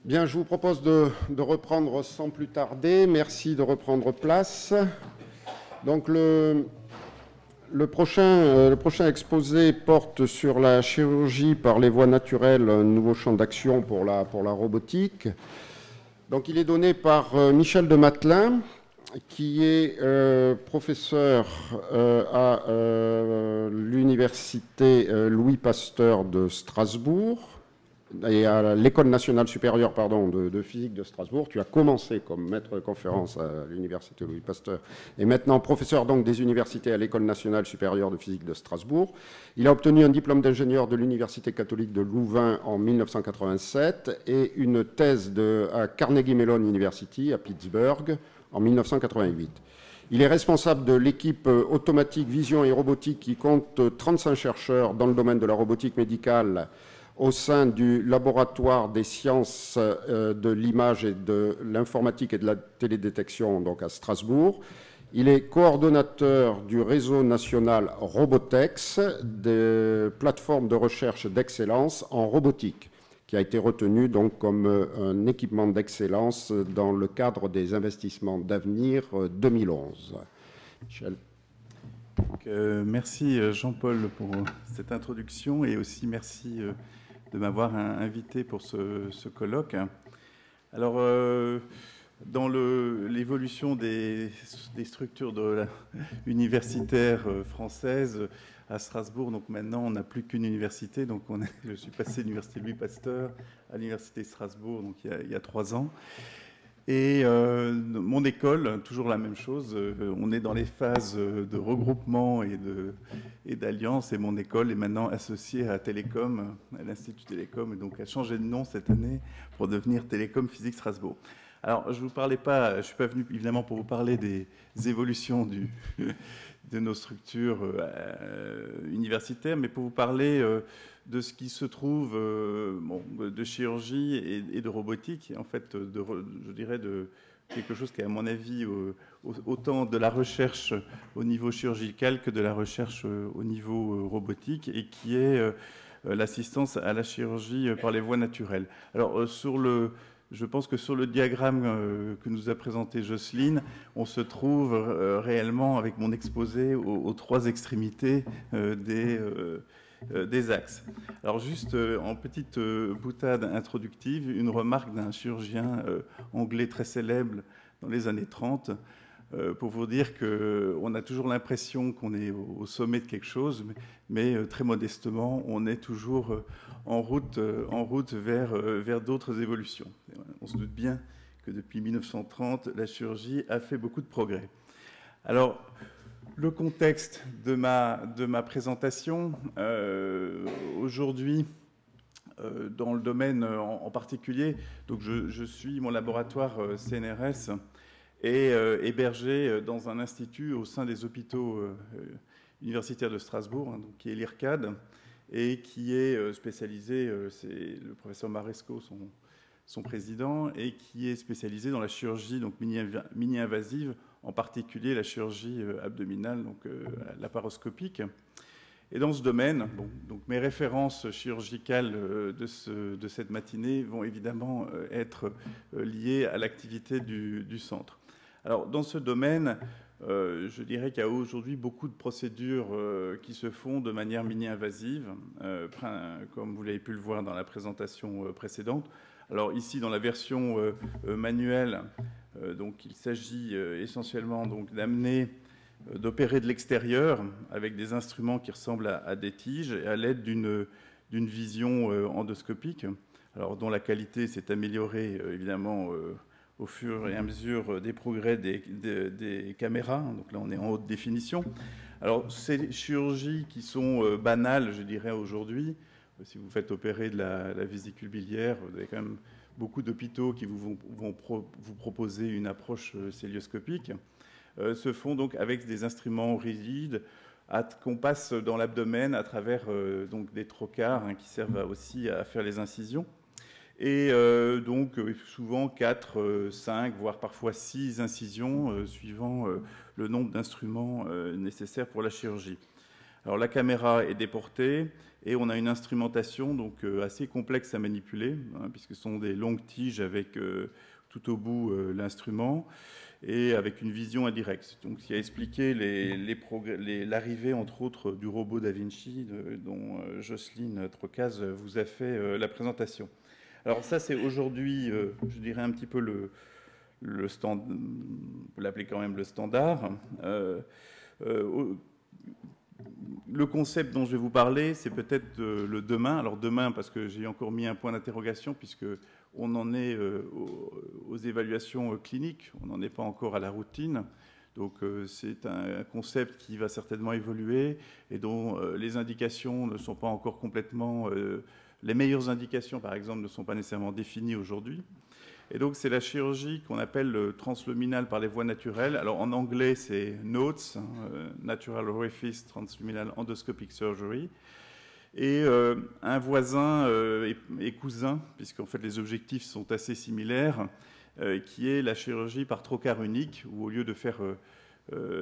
Bien, je vous propose de reprendre sans plus tarder. Merci de reprendre place. Donc, le prochain exposé porte sur la chirurgie par les voies naturelles, un nouveau champ d'action pour la robotique. Donc, il est donné par Michel de Matelin, qui est professeur à l'université Louis Pasteur de Strasbourg et à l'École nationale supérieure de physique de Strasbourg. Tu as commencé comme maître de conférence à l'université Louis Pasteur et maintenant professeur donc des universités à l'École nationale supérieure de physique de Strasbourg. Il a obtenu un diplôme d'ingénieur de l'Université catholique de Louvain en 1987 et une thèse à Carnegie Mellon University à Pittsburgh en 1988. Il est responsable de l'équipe automatique vision et robotique qui compte 35 chercheurs dans le domaine de la robotique médicale au sein du laboratoire des sciences de l'image et de l'informatique et de la télédétection donc à Strasbourg. Il est coordonnateur du réseau national Robotex, des plateformes de recherche d'excellence en robotique, qui a été retenu donc comme un équipement d'excellence dans le cadre des investissements d'avenir 2011. Michel. Donc, merci Jean-Paul pour cette introduction et aussi merci de m'avoir invité pour ce colloque. Alors, dans l'évolution des structures universitaires françaises à Strasbourg, donc maintenant on n'a plus qu'une université, donc je suis passé de l'université Louis Pasteur à l'université de Strasbourg donc il y a 3 ans. Et mon école, toujours la même chose, on est dans les phases de regroupement et d'alliance, et mon école est maintenant associée à Télécom, à l'Institut Télécom, et donc a changé de nom cette année pour devenir Télécom Physique Strasbourg. Alors, je ne suis pas venu évidemment pour vous parler des évolutions de nos structures universitaires, mais pour vous parler de ce qui se trouve de chirurgie et de robotique, et en fait, je dirais de quelque chose qui est, à mon avis, autant de la recherche au niveau chirurgical que de la recherche au niveau robotique, et qui est l'assistance à la chirurgie par les voies naturelles. Alors, je pense que sur le diagramme que nous a présenté Jocelyne, on se trouve réellement, avec mon exposé, aux 3 extrémités des axes. Alors juste en petite boutade introductive, une remarque d'un chirurgien anglais très célèbre dans les années 30, pour vous dire qu'on a toujours l'impression qu'on est au sommet de quelque chose, mais très modestement, on est toujours en route vers d'autres évolutions. On se doute bien que depuis 1930, la chirurgie a fait beaucoup de progrès. Alors, le contexte de ma présentation, aujourd'hui, dans le domaine en particulier, donc mon laboratoire CNRS est hébergé dans un institut au sein des hôpitaux universitaires de Strasbourg, donc, qui est l'IRCAD, et qui est spécialisé, c'est le professeur Maresco, son président, et qui est spécialisé dans la chirurgie donc mini-invasive, en particulier la chirurgie abdominale, donc laparoscopique. Et dans ce domaine, donc mes références chirurgicales de cette matinée vont évidemment être liées à l'activité du centre. Alors, dans ce domaine, je dirais qu'il y a aujourd'hui beaucoup de procédures qui se font de manière mini-invasive, comme vous l'avez pu le voir dans la présentation précédente. Alors ici, dans la version manuelle, donc il s'agit essentiellement d'opérer de l'extérieur avec des instruments qui ressemblent à des tiges et à l'aide d'une vision endoscopique, alors dont la qualité s'est améliorée évidemment au fur et à mesure des progrès des caméras. Donc là, on est en haute définition. Alors, ces chirurgies qui sont banales, je dirais, aujourd'hui, si vous faites opérer de la vésicule biliaire, vous avez quand même beaucoup d'hôpitaux qui vont vous proposer une approche célioscopique, se font donc avec des instruments rigides qu'on passe dans l'abdomen à travers donc des trocars qui servent aussi à faire les incisions. Et donc souvent 4, 5, voire parfois 6 incisions, suivant le nombre d'instruments nécessaires pour la chirurgie. Alors la caméra est déportée et on a une instrumentation donc assez complexe à manipuler, hein, puisque ce sont des longues tiges avec tout au bout l'instrument et avec une vision indirecte. Donc, ce qui a expliqué l'arrivée, entre autres, du robot Da Vinci, dont Jocelyne Trocaz vous a fait la présentation. Alors ça, c'est aujourd'hui, je dirais, un petit peu le standard, on peut l'appeler quand même le standard. Le concept dont je vais vous parler, c'est peut-être le demain. Alors demain, parce que j'ai encore mis un point d'interrogation, puisque on en est aux évaluations cliniques, on n'en est pas encore à la routine. Donc c'est un concept qui va certainement évoluer et dont les indications ne sont pas encore complètement... les meilleures indications, par exemple, ne sont pas nécessairement définies aujourd'hui. Et donc c'est la chirurgie qu'on appelle transluminale par les voies naturelles. Alors en anglais, c'est NOTES, Natural Orifice Transluminal Endoscopic Surgery. Et un voisin et cousin, puisqu'en fait les objectifs sont assez similaires, qui est la chirurgie par trocar unique, où au lieu de faire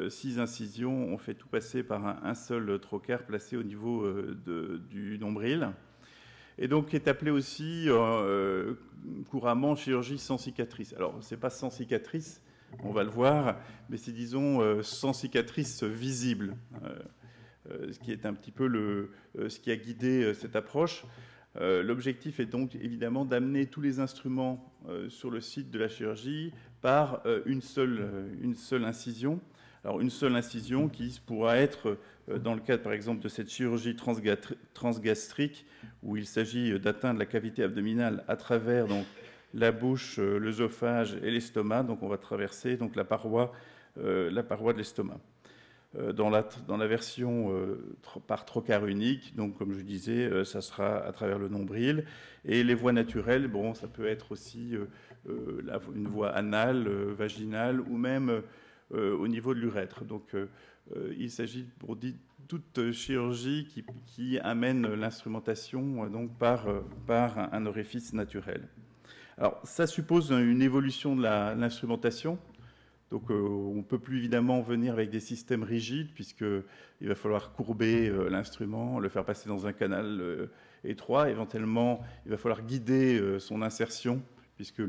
6 incisions, on fait tout passer par un seul trocar placé au niveau du nombril. Et donc est appelé aussi couramment chirurgie sans cicatrice. Alors ce n'est pas sans cicatrice, on va le voir, mais c'est disons sans cicatrice visible. Ce qui est un petit peu ce qui a guidé cette approche. L'objectif est donc évidemment d'amener tous les instruments sur le site de la chirurgie par une seule incision. Alors une seule incision qui pourra être, dans le cadre par exemple de cette chirurgie transgastrique, où il s'agit d'atteindre la cavité abdominale à travers donc, la bouche, l'œsophage et l'estomac. Donc on va traverser donc, la paroi de l'estomac. Dans la version par trocar unique, donc comme je disais, ça sera à travers le nombril. Et les voies naturelles, bon, ça peut être aussi une voie anale, vaginale ou même au niveau de l'urètre. Donc il s'agit pour toute chirurgie qui amène l'instrumentation donc par un orifice naturel. Alors ça suppose une évolution de l'instrumentation. Donc on ne peut plus évidemment venir avec des systèmes rigides, puisqu'il va falloir courber l'instrument, le faire passer dans un canal étroit. Éventuellement, il va falloir guider son insertion, puisque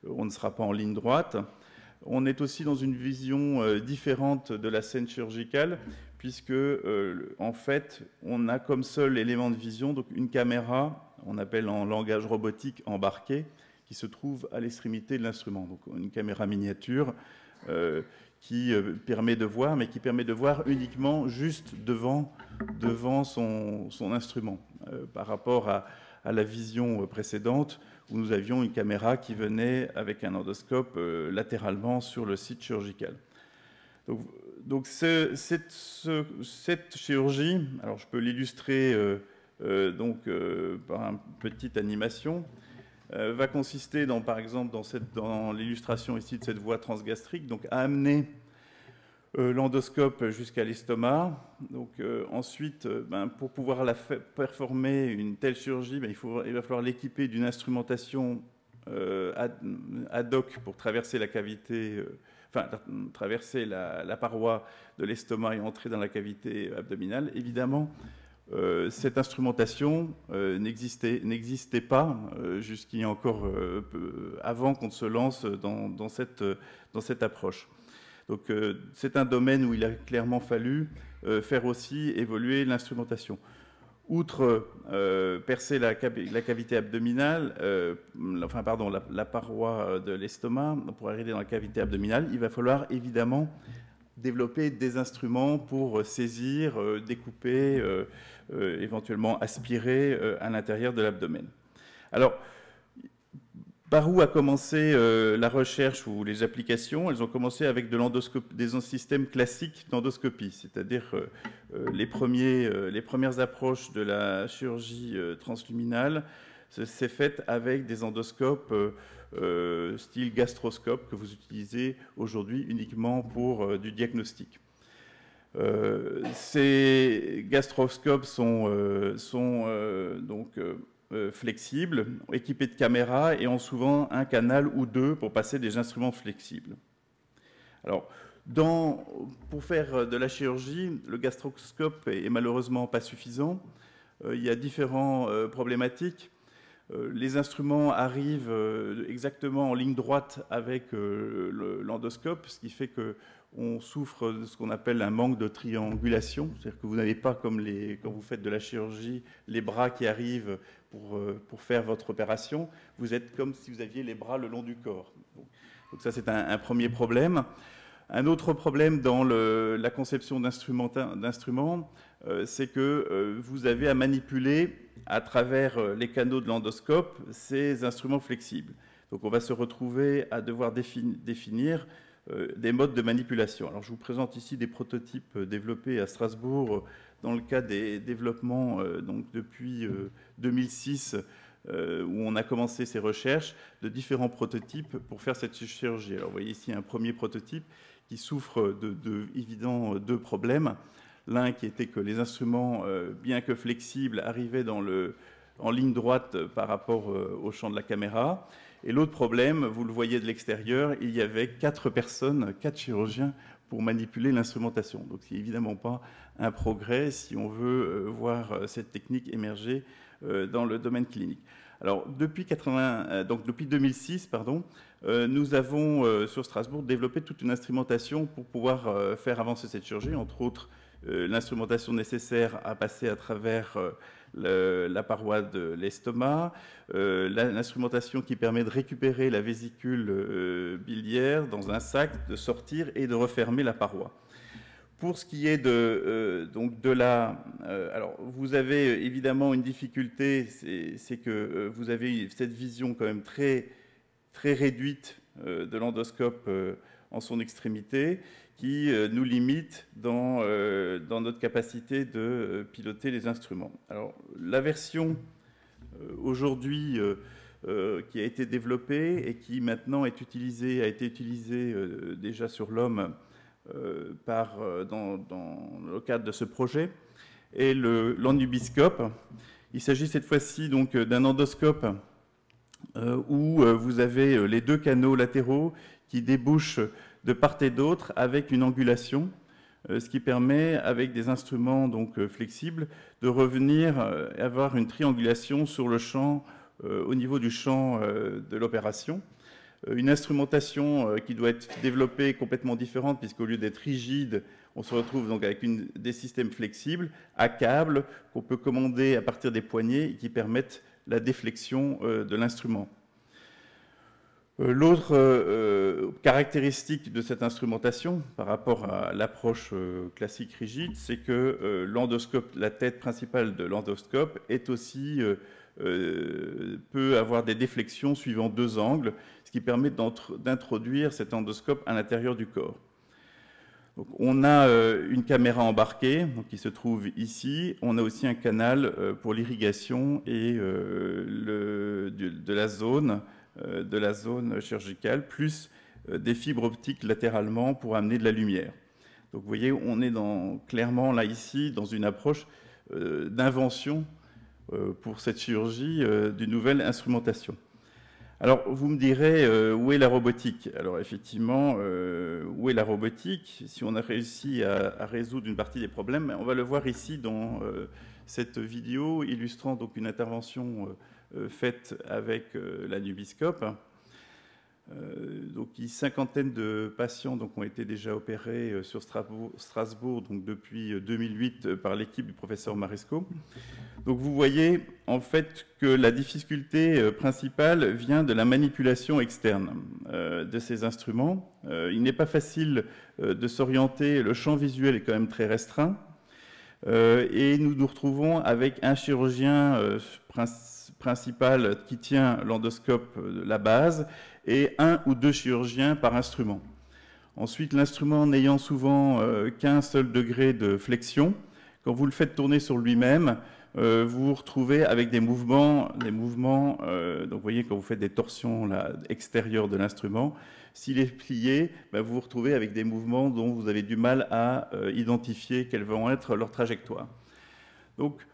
on ne sera pas en ligne droite. On est aussi dans une vision différente de la scène chirurgicale, puisque en fait, on a comme seul élément de vision donc une caméra, on appelle en langage robotique embarquée, qui se trouve à l'extrémité de l'instrument. Donc une caméra miniature qui permet de voir, mais qui permet de voir uniquement juste devant son instrument, par rapport à la vision précédente, où nous avions une caméra qui venait avec un endoscope latéralement sur le site chirurgical. Donc cette chirurgie, alors je peux l'illustrer par une petite animation, va consister, par exemple, dans l'illustration ici de cette voie transgastrique, donc à amener l'endoscope jusqu'à l'estomac. Donc ensuite, pour pouvoir performer une telle chirurgie, il va falloir l'équiper d'une instrumentation ad hoc pour traverser la cavité, traverser la paroi de l'estomac et entrer dans la cavité abdominale. Évidemment, cette instrumentation n'existait pas jusqu'il y a encore avant qu'on se lance dans cette approche. Donc c'est un domaine où il a clairement fallu faire aussi évoluer l'instrumentation. Outre percer la cavité abdominale, la paroi de l'estomac, pour arriver dans la cavité abdominale, il va falloir évidemment développer des instruments pour saisir, découper, éventuellement aspirer à l'intérieur de l'abdomen. Alors, par où a commencé la recherche ou les applications? Elles ont commencé avec des systèmes classiques d'endoscopie, c'est-à-dire les premières approches de la chirurgie transluminale s'est faite avec des endoscopes style gastroscope que vous utilisez aujourd'hui uniquement pour du diagnostic. Ces gastroscopes sont flexibles, équipés de caméras et ont souvent un canal ou deux pour passer des instruments flexibles. Alors, Pour faire de la chirurgie, le gastroscope est malheureusement pas suffisant. Il y a différentes problématiques. Les instruments arrivent exactement en ligne droite avec l'endoscope, ce qui fait qu'on souffre de ce qu'on appelle un manque de triangulation. C'est-à-dire que vous n'avez pas, comme quand vous faites de la chirurgie, les bras qui arrivent pour faire votre opération. Vous êtes comme si vous aviez les bras le long du corps. Donc ça, c'est un premier problème. Un autre problème dans la conception d'instruments, c'est que vous avez à manipuler à travers les canaux de l'endoscope ces instruments flexibles. Donc on va se retrouver à devoir définir des modes de manipulation. Alors je vous présente ici des prototypes développés à Strasbourg dans le cadre des développements donc depuis 2006 où on a commencé ces recherches de différents prototypes pour faire cette chirurgie. Alors vous voyez ici un premier prototype qui souffre évidemment deux problèmes. L'un qui était que les instruments, bien que flexibles, arrivaient en ligne droite par rapport au champ de la caméra. Et l'autre problème, vous le voyez de l'extérieur, il y avait 4 personnes, 4 chirurgiens pour manipuler l'instrumentation. Donc c'est évidemment pas un progrès si on veut voir cette technique émerger dans le domaine clinique. Alors depuis 2006, nous avons sur Strasbourg développé toute une instrumentation pour pouvoir faire avancer cette chirurgie, entre autres l'instrumentation nécessaire à passer à travers la paroi de l'estomac, l'instrumentation qui permet de récupérer la vésicule biliaire dans un sac, de sortir et de refermer la paroi. Pour ce qui est alors vous avez évidemment une difficulté, c'est que vous avez cette vision quand même très, très réduite de l'endoscope en son extrémité, qui nous limite dans notre capacité de piloter les instruments. Alors, la version aujourd'hui qui a été développée et qui maintenant a été utilisée déjà sur l'homme dans le cadre de ce projet est l'endubiscope. Il s'agit cette fois-ci donc d'un endoscope où vous avez les 2 canaux latéraux qui débouchent de part et d'autre avec une angulation, ce qui permet, avec des instruments donc flexibles, de revenir avoir une triangulation sur le champ, au niveau du champ de l'opération. Une instrumentation qui doit être développée complètement différente, puisqu'au lieu d'être rigide, on se retrouve donc avec des systèmes flexibles à câbles qu'on peut commander à partir des poignets et qui permettent la déflexion de l'instrument. L'autre caractéristique de cette instrumentation par rapport à l'approche classique rigide, c'est que l'endoscope, la tête principale de l'endoscope est aussi peut avoir des déflexions suivant 2 angles, ce qui permet d'introduire cet endoscope à l'intérieur du corps. Donc, on a une caméra embarquée donc, qui se trouve ici. On a aussi un canal pour l'irrigation et de la zone chirurgicale, plus des fibres optiques latéralement pour amener de la lumière. Donc vous voyez, on est clairement là ici dans une approche d'invention pour cette chirurgie d'une nouvelle instrumentation. Alors vous me direz, où est la robotique? Alors effectivement, où est la robotique? Si on a réussi à résoudre une partie des problèmes, on va le voir ici dans cette vidéo illustrant donc une intervention faite avec l'anubiscope. Donc, une cinquantaine de patients donc, ont été déjà opérés sur Strasbourg donc, depuis 2008 par l'équipe du professeur Maresco. Donc, vous voyez en fait que la difficulté principale vient de la manipulation externe de ces instruments. Il n'est pas facile de s'orienter, le champ visuel est quand même très restreint. Et nous nous retrouvons avec un chirurgien principal qui tient l'endoscope, la base, et 1 ou 2 chirurgiens par instrument. Ensuite, l'instrument n'ayant souvent qu'un seul degré de flexion, quand vous le faites tourner sur lui-même, vous vous retrouvez avec des mouvements donc vous voyez quand vous faites des torsions là, extérieures de l'instrument, s'il est plié, vous vous retrouvez avec des mouvements dont vous avez du mal à identifier quelles vont être leurs trajectoires. Donc,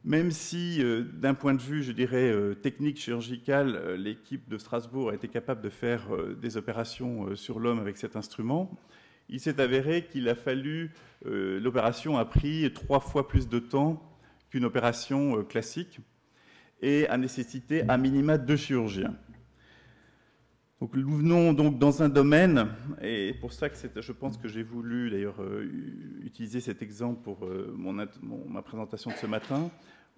même si, d'un point de vue, je dirais, technique chirurgical, l'équipe de Strasbourg a été capable de faire des opérations sur l'homme avec cet instrument, il s'est avéré qu'il a fallu, l'opération a pris 3 fois plus de temps qu'une opération classique et a nécessité à minima 2 chirurgiens. Donc, nous venons donc dans un domaine, et pour ça que je pense que j'ai voulu d'ailleurs utiliser cet exemple pour ma présentation de ce matin.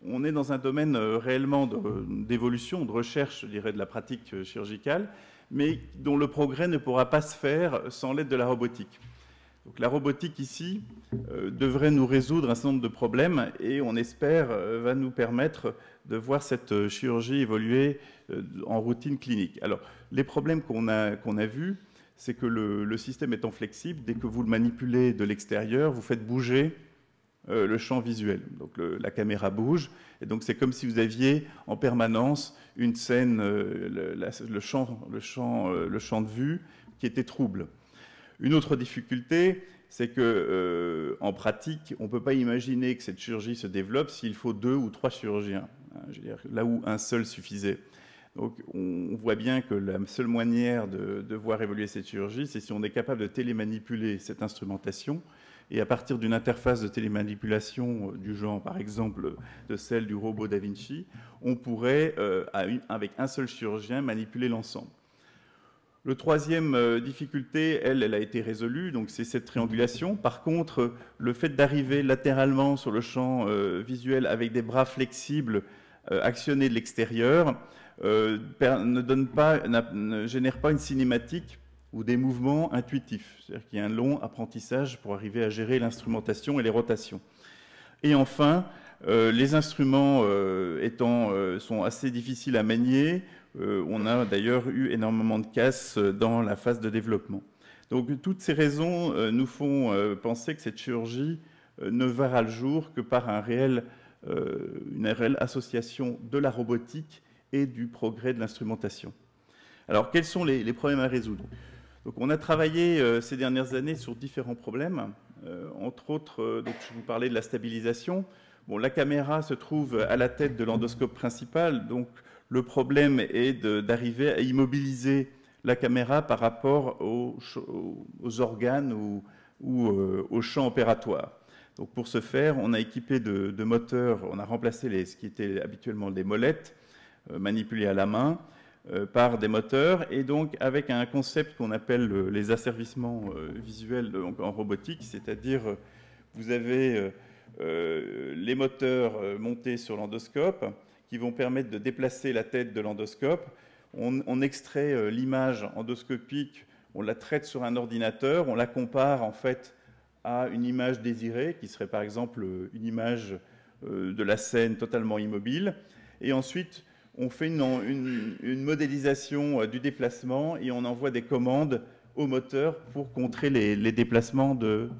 On est dans un domaine réellement d'évolution, de recherche, je dirais, de la pratique chirurgicale, mais dont le progrès ne pourra pas se faire sans l'aide de la robotique. Donc, la robotique ici devrait nous résoudre un certain nombre de problèmes et on espère va nous permettre de voir cette chirurgie évoluer en routine clinique. Alors, les problèmes qu'on a vus, c'est que le système étant flexible, dès que vous le manipulez de l'extérieur, vous faites bouger le champ visuel. Donc la caméra bouge, et donc c'est comme si vous aviez en permanence une scène, le champ de vue qui était trouble. Une autre difficulté, c'est que en pratique, on ne peut pas imaginer que cette chirurgie se développe s'il faut 2 ou 3 chirurgiens, hein, je veux dire, là où un seul suffisait. Donc on voit bien que la seule manière de voir évoluer cette chirurgie, c'est si on est capable de télémanipuler cette instrumentation, et à partir d'une interface de télémanipulation du genre, par exemple, de celle du robot Da Vinci, on pourrait, avec un seul chirurgien, manipuler l'ensemble. Le troisième difficulté, elle a été résolue, donc c'est cette triangulation. Par contre, le fait d'arriver latéralement sur le champ visuel avec des bras flexibles actionnés de l'extérieur ne génère pas une cinématique ou des mouvements intuitifs. C'est-à-dire qu'il y a un long apprentissage pour arriver à gérer l'instrumentation et les rotations. Et enfin, les instruments sont assez difficiles à manier. On a d'ailleurs eu énormément de casses dans la phase de développement. Donc toutes ces raisons nous font penser que cette chirurgie ne verra le jour que par une réelle association de la robotique et du progrès de l'instrumentation. Alors quels sont les problèmes à résoudre? Donc, on a travaillé ces dernières années sur différents problèmes, entre autres, donc je vous parlais de la stabilisation. Bon, la caméra se trouve à la tête de l'endoscope principal, donc le problème est d'arriver à immobiliser la caméra par rapport aux organes ou au champ opératoire. Donc, pour ce faire, on a équipé de moteurs, on a remplacé ce qui était habituellement des molettes manipulées à la main, par des moteurs, et donc avec un concept qu'on appelle les asservissements visuels donc en robotique, c'est-à-dire vous avez les moteurs montés sur l'endoscope qui vont permettre de déplacer la tête de l'endoscope. On extrait l'image endoscopique, on la traite sur un ordinateur, on la compare en fait à une image désirée, qui serait par exemple une image de la scène totalement immobile, et ensuite on fait une modélisation du déplacement et on envoie des commandes au moteur pour contrer les déplacements de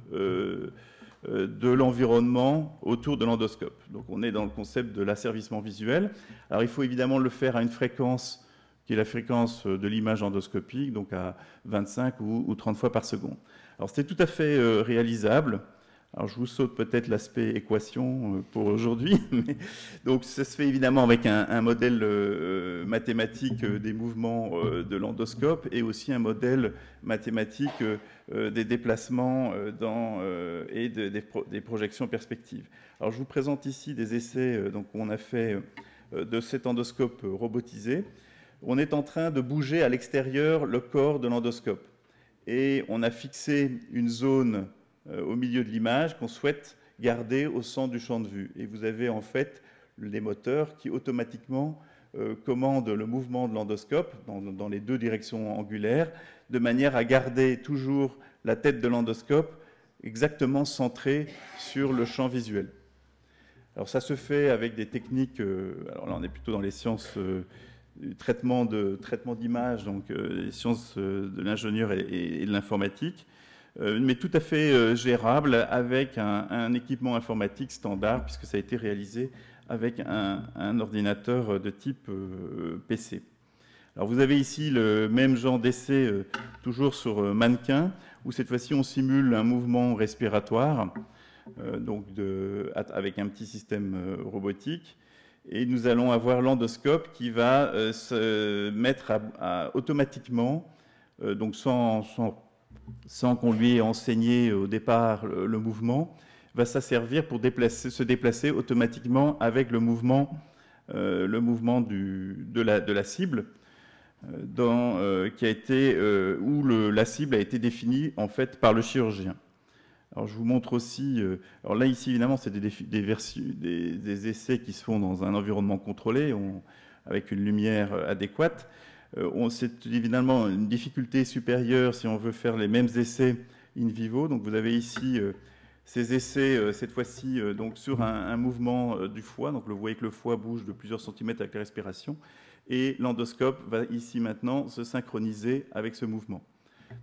l'environnement autour de l'endoscope. Donc on est dans le concept de l'asservissement visuel. Alors il faut évidemment le faire à une fréquence qui est la fréquence de l'image endoscopique, donc à 25 ou 30 fois par seconde. Alors c'était tout à fait réalisable. Alors, je vous saute peut-être l'aspect équation pour aujourd'hui. Donc, ça se fait évidemment avec un modèle mathématique des mouvements de l'endoscope et aussi un modèle mathématique des déplacements et des projections perspectives. Alors, je vous présente ici des essais qu'on a fait de cet endoscope robotisé. On est en train de bouger à l'extérieur le corps de l'endoscope. Et on a fixé une zone au milieu de l'image qu'on souhaite garder au centre du champ de vue. Et vous avez en fait les moteurs qui automatiquement commandent le mouvement de l'endoscope dans les 2 directions angulaires, de manière à garder toujours la tête de l'endoscope exactement centrée sur le champ visuel. Alors ça se fait avec des techniques, alors là on est plutôt dans les sciences traitement d'image, donc les sciences de l'ingénieur et de l'informatique, mais tout à fait gérable avec un équipement informatique standard, puisque ça a été réalisé avec un ordinateur de type PC. Alors vous avez ici le même genre d'essai, toujours sur mannequin, où cette fois-ci on simule un mouvement respiratoire, avec un petit système robotique, et nous allons avoir l'endoscope qui va se mettre automatiquement, donc sans sans qu'on lui ait enseigné au départ le mouvement, va s'asservir pour se déplacer automatiquement avec le mouvement de la cible, où la cible a été définie en fait par le chirurgien. Alors je vous montre aussi, alors là ici évidemment c'est des essais qui se font dans un environnement contrôlé, avec une lumière adéquate. C'est évidemment une difficulté supérieure si on veut faire les mêmes essais in vivo. Donc vous avez ici ces essais, cette fois-ci, donc sur un mouvement du foie. Donc vous voyez que le foie bouge de plusieurs centimètres avec la respiration. Et l'endoscope va ici maintenant se synchroniser avec ce mouvement.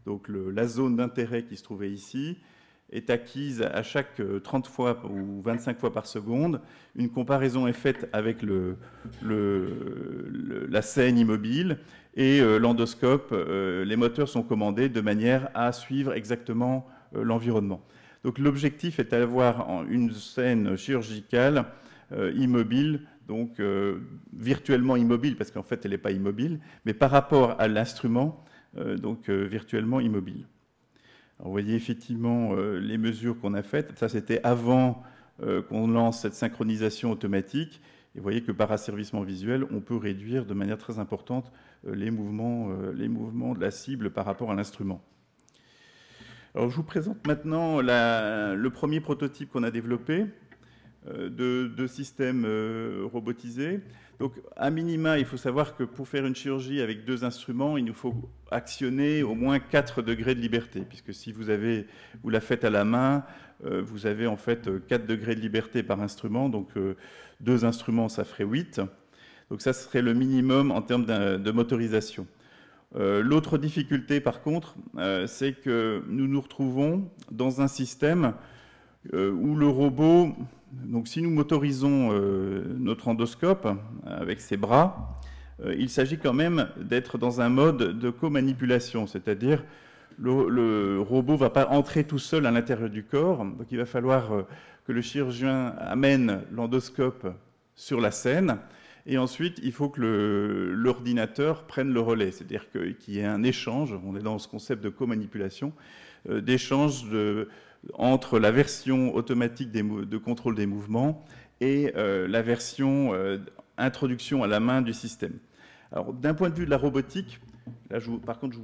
Donc la zone d'intérêt qui se trouvait ici est acquise à chaque 30 fois ou 25 fois par seconde. Une comparaison est faite avec la scène immobile et l'endoscope. Les moteurs sont commandés de manière à suivre exactement l'environnement. Donc l'objectif est d'avoir une scène chirurgicale immobile, donc virtuellement immobile, parce qu'en fait elle n'est pas immobile, mais par rapport à l'instrument, virtuellement immobile. Alors, vous voyez effectivement les mesures qu'on a faites. Ça, c'était avant qu'on lance cette synchronisation automatique. Et vous voyez que par asservissement visuel, on peut réduire de manière très importante les mouvements de la cible par rapport à l'instrument. Alors, je vous présente maintenant le premier prototype qu'on a développé de système robotisé. Donc, à minima, il faut savoir que pour faire une chirurgie avec 2 instruments, il nous faut actionner au moins 4 degrés de liberté, puisque si vous la faites à la main, vous avez en fait 4 degrés de liberté par instrument, donc 2 instruments, ça ferait 8. Donc ça serait le minimum en termes de motorisation. L'autre difficulté, par contre, c'est que nous nous retrouvons dans un système où le robot... Donc si nous motorisons notre endoscope avec ses bras, il s'agit quand même d'être dans un mode de co-manipulation, c'est-à-dire le robot ne va pas entrer tout seul à l'intérieur du corps, donc il va falloir que le chirurgien amène l'endoscope sur la scène, et ensuite il faut que l'ordinateur prenne le relais, c'est-à-dire qu'il y ait un échange, on est dans ce concept de co-manipulation, d'échange entre la version automatique de contrôle des mouvements et la version introduction à la main du système. Alors, d'un point de vue de la robotique, là, par contre, je ne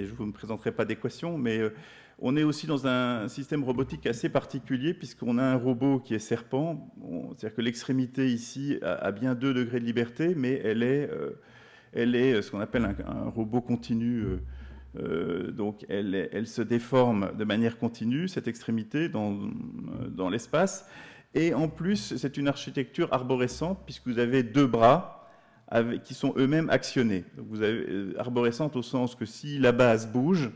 vous présenterai pas d'équations, mais on est aussi dans un système robotique assez particulier, puisqu'on a un robot qui est serpent, c'est-à-dire que l'extrémité ici a bien 2 degrés de liberté, mais elle est ce qu'on appelle un robot continu. Donc elle se déforme de manière continue, cette extrémité, dans l'espace. Et en plus, c'est une architecture arborescente, puisque vous avez 2 bras qui sont eux-mêmes actionnés. Donc vous avez arborescente au sens que si la base bouge,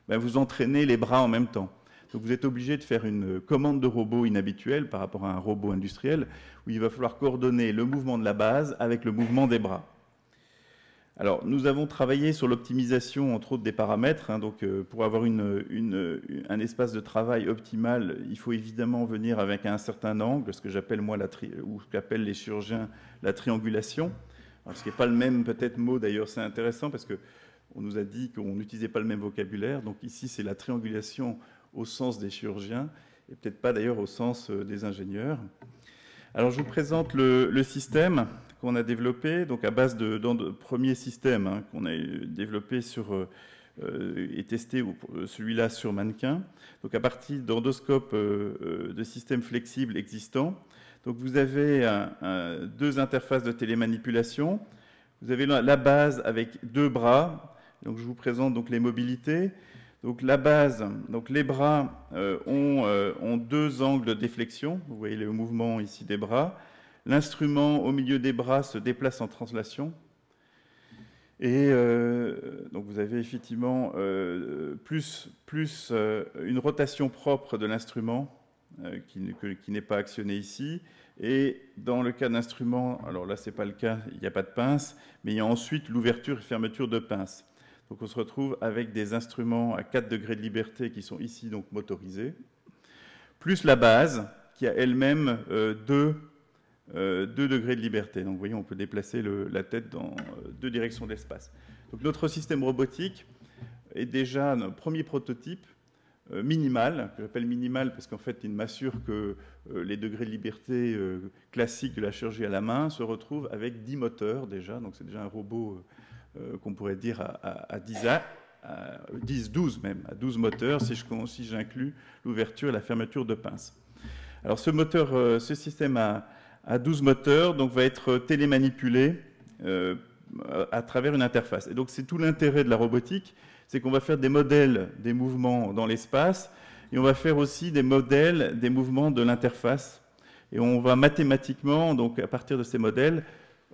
ben vous entraînez les bras en même temps. Donc vous êtes obligé de faire une commande de robot inhabituelle par rapport à un robot industriel, où il va falloir coordonner le mouvement de la base avec le mouvement des bras. Alors, nous avons travaillé sur l'optimisation, entre autres, des paramètres. Donc, pour avoir un espace de travail optimal, il faut évidemment venir avec un certain angle, ce que j'appelle, moi, ou ce qu'appellent les chirurgiens la triangulation. Alors, ce qui n'est pas le même, peut-être, mot, d'ailleurs, c'est intéressant, parce qu'on nous a dit qu'on n'utilisait pas le même vocabulaire. Donc, ici, c'est la triangulation au sens des chirurgiens, et peut-être pas, d'ailleurs, au sens des ingénieurs. Alors, je vous présente le système qu'on a développé, donc à base de premier système qu'on a développé et testé, celui-là sur mannequin, donc à partir d'endoscopes de systèmes flexibles existants. Donc vous avez 2 interfaces de télémanipulation. Vous avez la base avec 2 bras. Donc je vous présente donc les mobilités. Donc la base, donc les bras ont 2 angles de déflexion. Vous voyez le mouvement ici des bras. L'instrument au milieu des bras se déplace en translation. Et donc vous avez effectivement plus une rotation propre de l'instrument qui n'est pas actionné ici. Et dans le cas d'instrument, alors là c'est pas le cas, il n'y a pas de pince, mais il y a ensuite l'ouverture et fermeture de pince. Donc on se retrouve avec des instruments à 4 degrés de liberté qui sont ici donc motorisés, plus la base qui a elle-même 2 degrés de liberté. Donc vous voyez, on peut déplacer la tête dans 2 directions de l'espace. Donc notre système robotique est déjà un premier prototype minimal, que j'appelle minimal parce qu'en fait, il m'assure que les degrés de liberté classiques de la chirurgie à la main se retrouvent avec 10 moteurs déjà. Donc c'est déjà un robot qu'on pourrait dire à 10, 12 même, à 12 moteurs si j'inclus l'ouverture et la fermeture de pince. Alors ce système à 12 moteurs donc, va être télémanipulé à travers une interface. Et donc c'est tout l'intérêt de la robotique, c'est qu'on va faire des modèles des mouvements dans l'espace et on va faire aussi des modèles des mouvements de l'interface. Et on va mathématiquement, donc à partir de ces modèles,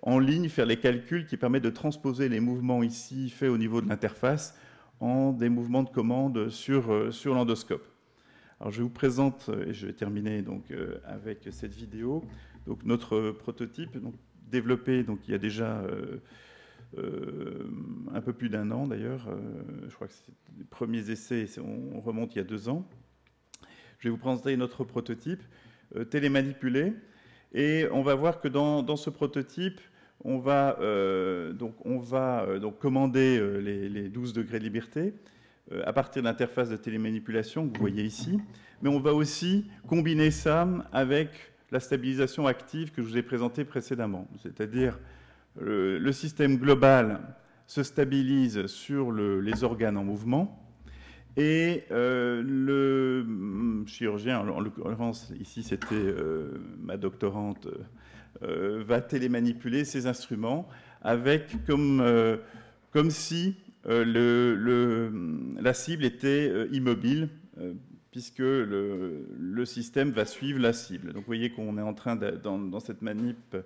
en ligne, faire les calculs qui permettent de transposer les mouvements ici faits au niveau de l'interface en des mouvements de commande sur l'endoscope. Alors je vous présente, et je vais terminer donc, avec cette vidéo, donc, notre prototype donc, développé donc, il y a déjà un peu plus d'1 an d'ailleurs. Je crois que c'est les premiers essais, on remonte il y a 2 ans. Je vais vous présenter notre prototype télémanipulé. Et on va voir que dans ce prototype, on va commander les 12 degrés de liberté à partir de l'interface de télémanipulation que vous voyez ici. Mais on va aussi combiner ça avec la stabilisation active que je vous ai présentée précédemment. C'est-à-dire le système global se stabilise sur les organes en mouvement et le chirurgien, en l'occurrence ici c'était ma doctorante, va télémanipuler ces instruments avec comme si la cible était immobile puisque le système va suivre la cible. Donc vous voyez qu'on est en train, dans cette manip,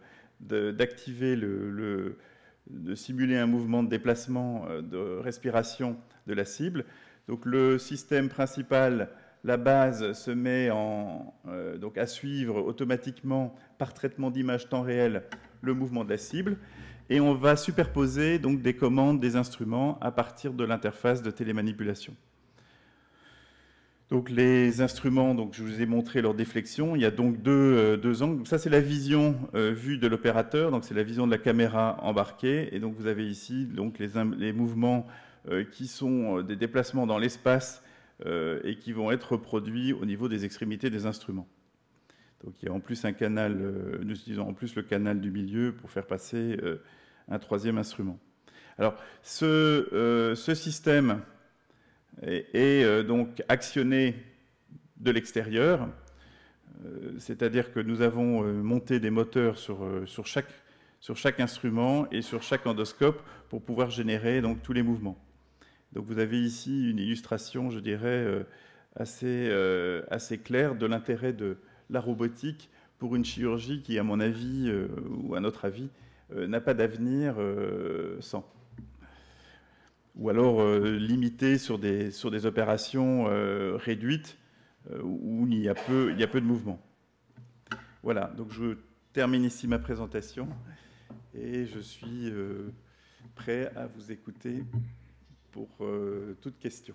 d'activer de simuler un mouvement de déplacement, de respiration de la cible. Donc le système principal, la base, se met donc à suivre automatiquement par traitement d'image temps réel le mouvement de la cible. Et on va superposer donc, des commandes des instruments à partir de l'interface de télémanipulation. Donc les instruments, donc, je vous ai montré leur déflexion. Il y a donc deux angles. Donc, ça, c'est la vision vue de l'opérateur. Donc c'est la vision de la caméra embarquée. Et donc vous avez ici donc, les mouvements qui sont des déplacements dans l'espace et qui vont être reproduits au niveau des extrémités des instruments. Donc il y a en plus un canal, nous utilisons en plus le canal du milieu pour faire passer un troisième instrument. Alors ce système est donc actionné de l'extérieur, c'est-à-dire que nous avons monté des moteurs sur chaque instrument et sur chaque endoscope pour pouvoir générer donc, tous les mouvements. Donc vous avez ici une illustration, je dirais, assez claire de l'intérêt de la robotique pour une chirurgie qui, à mon avis, ou à notre avis, n'a pas d'avenir sans. Ou alors limitée sur des opérations réduites où il y a peu de mouvement. Voilà, donc je termine ici ma présentation et je suis prêt à vous écouter pour toute question.